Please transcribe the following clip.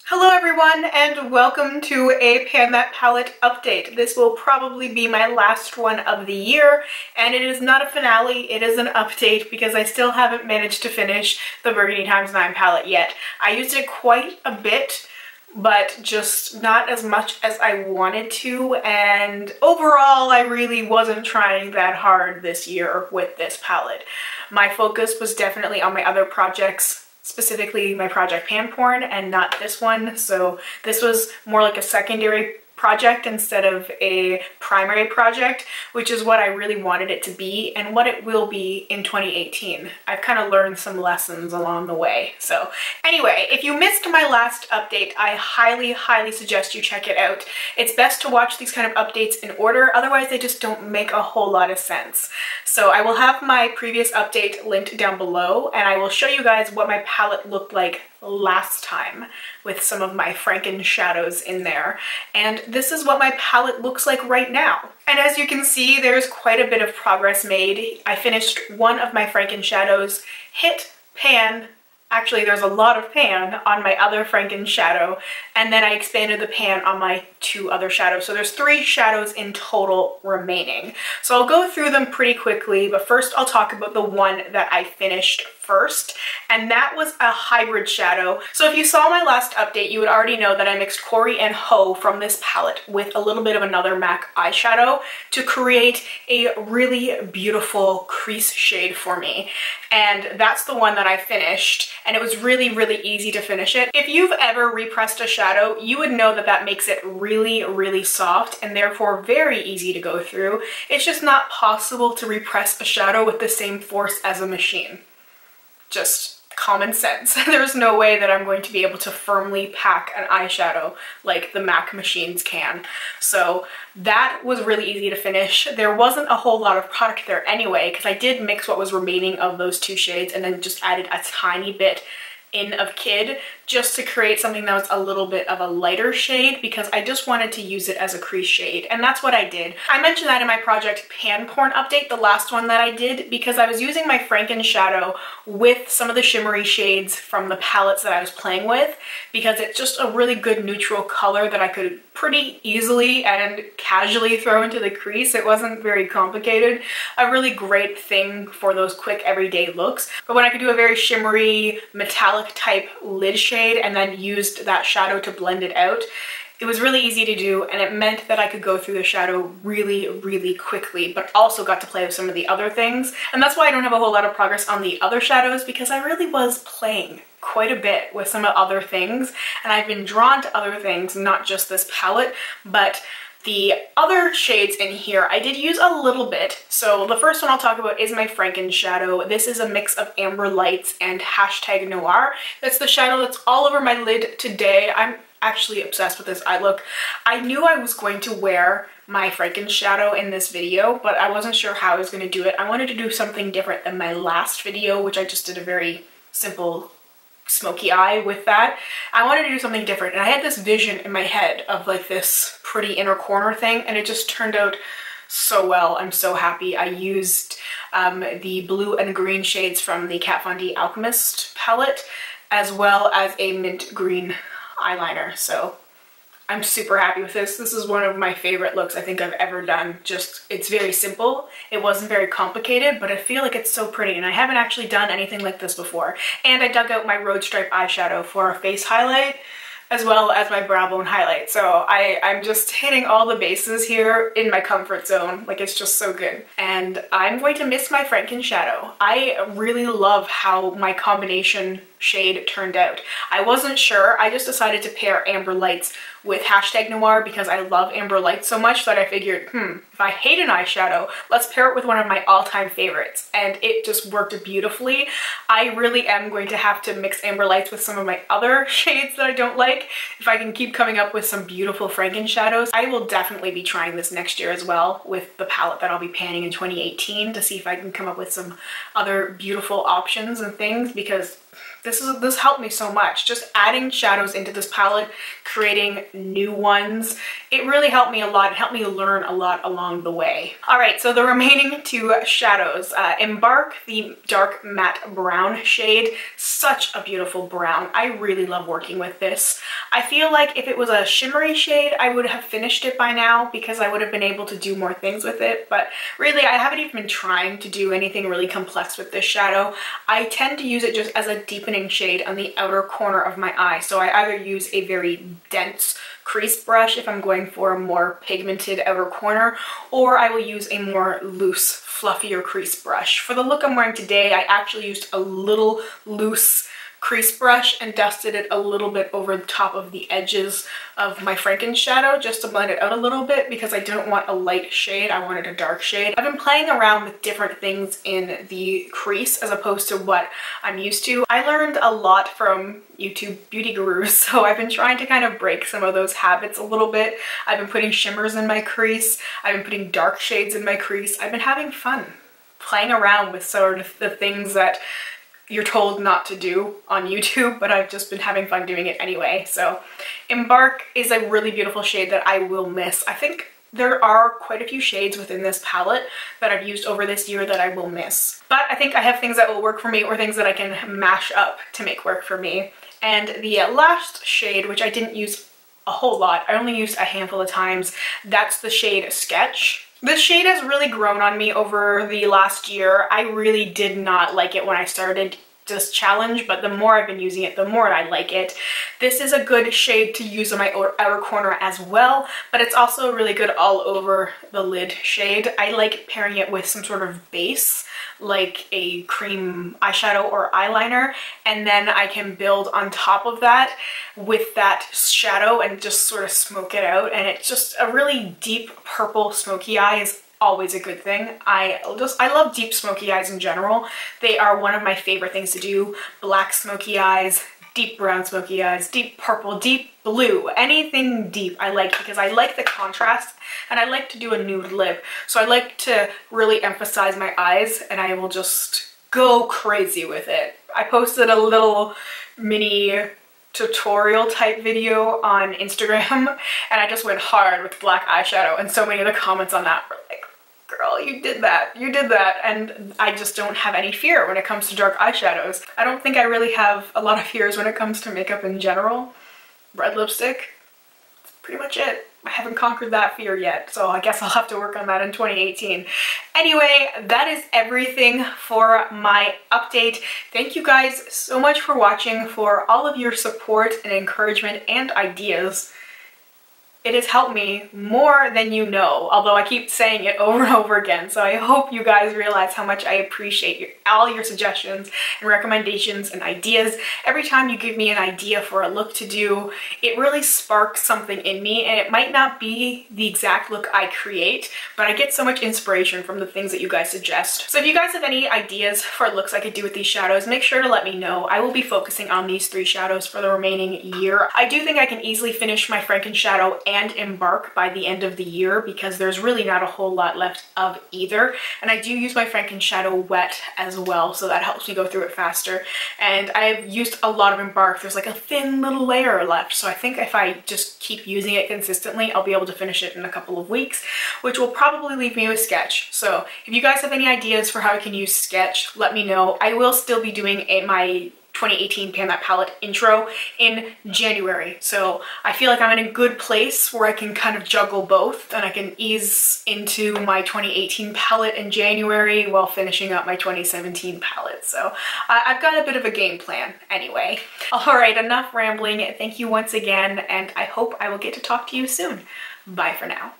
Hello everyone and welcome to a Pan That Palette update. This will probably be my last one of the year, and it is not a finale, it is an update because I still haven't managed to finish the Burgundy x9 palette yet. I used it quite a bit, but just not as much as I wanted to, and overall I really wasn't trying that hard this year with this palette. My focus was definitely on my other projects, specifically my project PanPorn and not this one. So this was more like a secondary project instead of a primary project, which is what I really wanted it to be and what it will be in 2018. I've kind of learned some lessons along the way. So anyway, if you missed my last update, I highly suggest you check it out. It's best to watch these kind of updates in order, otherwise they just don't make a whole lot of sense. So I will have my previous update linked down below, and I will show you guys what my palette looked like last time with some of my Franken shadows in there. And this is what my palette looks like right now. And as you can see, there's quite a bit of progress made. I finished one of my Franken shadows, hit pan. Actually, there's a lot of pan on my other Franken shadow, and then I expanded the pan on my two other shadows. So there's 3 shadows in total remaining. So I'll go through them pretty quickly, but first I'll talk about the one that I finished first, and that was a hybrid shadow. So if you saw my last update, you would already know that I mixed Cory and Ho from this palette with a little bit of another MAC eyeshadow to create a really beautiful crease shade for me. And that's the one that I finished, and it was really easy to finish it. If you've ever repressed a shadow, you would know that that makes it really soft and therefore very easy to go through. It's just not possible to repress a shadow with the same force as a machine. Just common sense. There's no way that I'm going to be able to firmly pack an eyeshadow like the MAC machines can. So that was really easy to finish. There wasn't a whole lot of product there anyway, because I did mix what was remaining of those 2 shades and then just added a tiny bit in of Kid just to create something that was a little bit of a lighter shade, because I just wanted to use it as a crease shade, and that's what I did. I mentioned that in my project PanPorn update, the last one that I did, because I was using my Franken shadow with some of the shimmery shades from the palettes that I was playing with, because it's just a really good neutral color that I could pretty easily and casually throw into the crease. It wasn't very complicated. A really great thing for those quick everyday looks. But when I could do a very shimmery metallic type lid shade and then used that shadow to blend it out, it was really easy to do, and it meant that I could go through the shadow really quickly, but also got to play with some of the other things. And that's why I don't have a whole lot of progress on the other shadows, because I really was playing quite a bit with some other things, and I've been drawn to other things, not just this palette, but the other shades in here I did use a little bit. So the first one I'll talk about is my Franken shadow. This is a mix of Amber Lights and #Noir. That's the shadow that's all over my lid today. I'm actually obsessed with this eye look. I knew I was going to wear my Franken shadow in this video, but I wasn't sure how I was going to do it. I wanted to do something different than my last video, which I just did a very simple smoky eye with that. I wanted to do something different, and I had this vision in my head of like this pretty inner corner thing, and it just turned out so well. I'm so happy. I used the blue and green shades from the Kat Von D Alchemist palette, as well as a mint green eyeliner. So I'm super happy with this. This is one of my favorite looks I think I've ever done. Just, it's very simple. It wasn't very complicated, but I feel like it's so pretty, and I haven't actually done anything like this before. And I dug out my Road Stripe eyeshadow for a face highlight, as well as my brow bone highlight. So I'm just hitting all the bases here in my comfort zone. Like, it's just so good. And I'm going to miss my Franken shadow. I really love how my combination shade turned out. I wasn't sure. I just decided to pair Amber Lights with #Noir because I love Amber Lights so much that I figured, if I hate an eyeshadow, let's pair it with one of my all-time favorites. And it just worked beautifully. I really am going to have to mix Amber Lights with some of my other shades that I don't like if I can keep coming up with some beautiful Franken shadows. I will definitely be trying this next year as well with the palette that I'll be panning in 2018 to see if I can come up with some other beautiful options and things, because this helped me so much. Just adding shadows into this palette, creating new ones, it really helped me a lot. It helped me learn a lot along the way. All right, so the remaining 2 shadows. Embark, the dark matte brown shade. Such a beautiful brown. I really love working with this. I feel like if it was a shimmery shade, I would have finished it by now because I would have been able to do more things with it. But really, I haven't even been trying to do anything really complex with this shadow. I tend to use it just as a deepening shade on the outer corner of my eye. So I either use a very dense crease brush if I'm going for a more pigmented outer corner, or I will use a more loose, fluffier crease brush. For the look I'm wearing today, I actually used a little loose crease brush and dusted it a little bit over the top of the edges of my Franken shadow just to blend it out a little bit because I didn't want a light shade, I wanted a dark shade. I've been playing around with different things in the crease as opposed to what I'm used to. I learned a lot from YouTube beauty gurus, so I've been trying to kind of break some of those habits a little bit. I've been putting shimmers in my crease, I've been putting dark shades in my crease. I've been having fun playing around with sort of the things that you're told not to do on YouTube, but I've just been having fun doing it anyway. So Embark is a really beautiful shade that I will miss. I think there are quite a few shades within this palette that I've used over this year that I will miss. But I think I have things that will work for me or things that I can mash up to make work for me. And the last shade, which I didn't use a whole lot, I only used a handful of times, that's the shade Sketch. This shade has really grown on me over the last year. I really did not like it when I started this challenge, but the more I've been using it, the more I like it. This is a good shade to use on my outer corner as well, but it's also a really good all over the lid shade. I like pairing it with some sort of base, like a cream eyeshadow or eyeliner, and then I can build on top of that with that shadow and just sort of smoke it out. And it's just a really deep purple smoky eye is always a good thing. I love deep smoky eyes in general. They are one of my favorite things to do. Black smoky eyes, deep brown smoky eyes, deep purple, deep blue, anything deep I like because I like the contrast and I like to do a nude lip. So I like to really emphasize my eyes and I will just go crazy with it. I posted a little mini tutorial type video on Instagram and I just went hard with black eyeshadow and so many of the comments on that were like, girl, you did that, and I just don't have any fear when it comes to dark eyeshadows. I don't think I really have a lot of fears when it comes to makeup in general. Red lipstick, that's pretty much it. I haven't conquered that fear yet, so I guess I'll have to work on that in 2018. Anyway, that is everything for my update. Thank you guys so much for watching, for all of your support and encouragement and ideas. It has helped me more than you know, although I keep saying it over and over again. So I hope you guys realize how much I appreciate all your suggestions and recommendations and ideas. Every time you give me an idea for a look to do, it really sparks something in me, and it might not be the exact look I create, but I get so much inspiration from the things that you guys suggest. So if you guys have any ideas for looks I could do with these shadows, make sure to let me know. I will be focusing on these 3 shadows for the remaining year. I do think I can easily finish my Franken shadow and Embark by the end of the year because there's really not a whole lot left of either. And I do use my Franken shadow wet as well, so that helps me go through it faster. And I've used a lot of Embark. There's like a thin little layer left, so I think if I just keep using it consistently, I'll be able to finish it in a couple of weeks, which will probably leave me with Sketch. So if you guys have any ideas for how I can use Sketch, let me know. I will still be doing my 2018 Pan That Palette intro in January. So I feel like I'm in a good place where I can kind of juggle both and I can ease into my 2018 palette in January while finishing up my 2017 palette. So I've got a bit of a game plan anyway. All right, enough rambling. Thank you once again, and I hope I will get to talk to you soon. Bye for now.